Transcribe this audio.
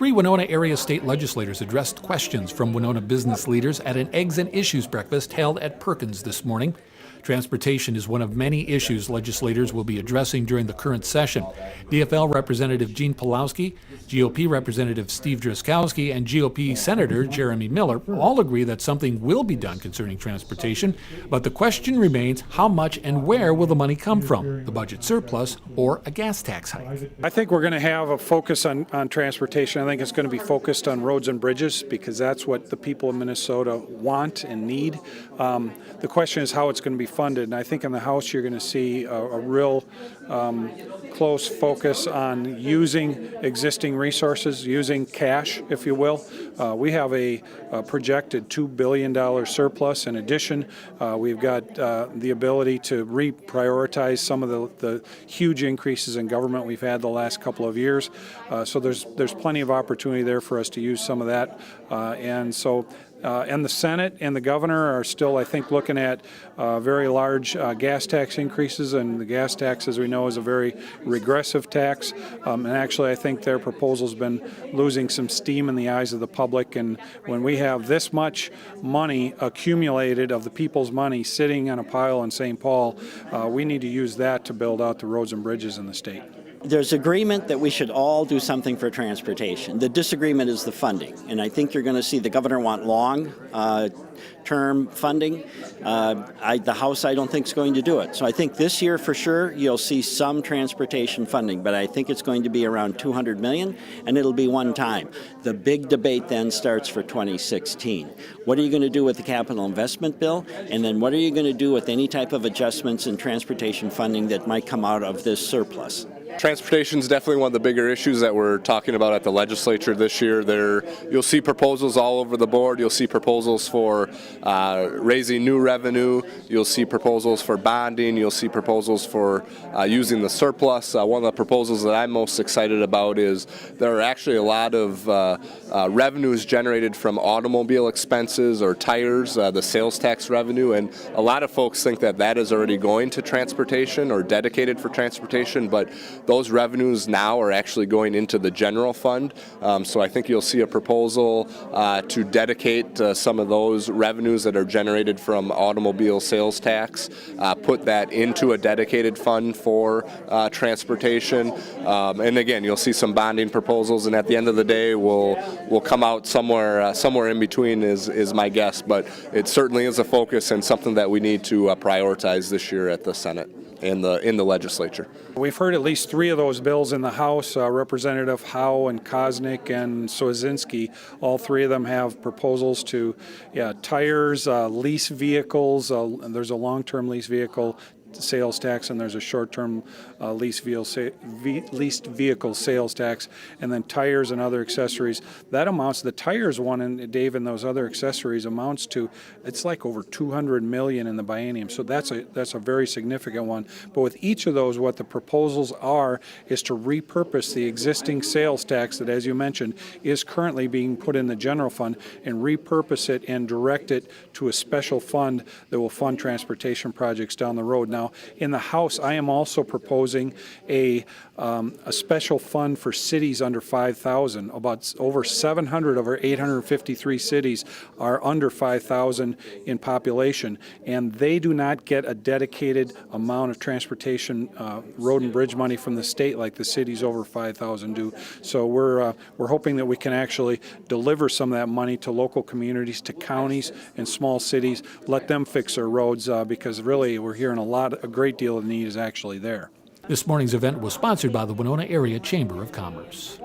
Three Winona area state legislators addressed questions from Winona business leaders at an Eggs and Issues breakfast held at Perkins this morning. Transportation is one of many issues legislators will be addressing during the current session. DFL Representative Gene Pawlowski, GOP Representative Steve Drazkowski, and GOP Senator Jeremy Miller all agree that something will be done concerning transportation, but the question remains how much and where will the money come from, the budget surplus or a gas tax hike? I think we're going to have a focus on transportation. I think it's going to be focused on roads and bridges because that's what the people of Minnesota want and need. The question is how it's going to be funded, and I think in the House you're going to see a real close focus on using existing resources, using cash, if you will. We have a projected $2 billion surplus. In addition, we've got the ability to reprioritize some of the huge increases in government we've had the last couple of years. So there's plenty of opportunity there for us to use some of that. And the Senate and the governor are still, I think, looking at very large gas tax increases, and the gas tax, as we know, is a very regressive tax. And actually, I think their proposal's been losing some steam in the eyes of the public. And when we have this much money accumulated of the people's money sitting on a pile in St. Paul, we need to use that to build out the roads and bridges in the state. There's agreement that we should all do something for transportation. The disagreement is the funding, and I think you're going to see the governor want long-term funding. The House, I don't think, is going to do it. So I think this year, for sure, you'll see some transportation funding, but I think it's going to be around $200 million, and it'll be one time. The big debate then starts for 2016. What are you going to do with the capital investment bill, and then what are you going to do with any type of adjustments in transportation funding that might come out of this surplus? Transportation is definitely one of the bigger issues that we're talking about at the legislature this year. You'll see proposals all over the board. You'll see proposals for raising new revenue. You'll see proposals for bonding. You'll see proposals for using the surplus. One of the proposals that I'm most excited about is there are actually a lot of revenues generated from automobile expenses or tires, the sales tax revenue, and a lot of folks think that that is already going to transportation or dedicated for transportation, but those revenues now are actually going into the general fund. So I think you'll see a proposal to dedicate some of those revenues that are generated from automobile sales tax, put that into a dedicated fund for transportation. And again, you'll see some bonding proposals, and at the end of the day, we'll come out somewhere in between is my guess. But it certainly is a focus and something that we need to prioritize this year at the Senate and in the legislature. We've heard at least three of those bills in the House. Representative Howe and Kosnick and Sozinski, all three of them have proposals to tires, lease vehicles, and there's a long-term lease vehicle sales tax, and there's a short-term leased vehicle sales tax, and then tires and other accessories. That amounts, the tires one, and Dave, and those other accessories amounts to, it's like over $200 million in the biennium. So that's a very significant one. But with each of those, what the proposals are is to repurpose the existing sales tax that, as you mentioned, is currently being put in the general fund, and repurpose it and direct it to a special fund that will fund transportation projects down the road. Now, in the House, I am also proposing a special fund for cities under 5,000. About over 700 of our 853 cities are under 5,000 in population, and they do not get a dedicated amount of transportation road and bridge money from the state like the cities over 5,000 do. So we're hoping that we can actually deliver some of that money to local communities, to counties and small cities, let them fix their roads because really we're hearing a great deal of need is actually there. This morning's event was sponsored by the Winona Area Chamber of Commerce.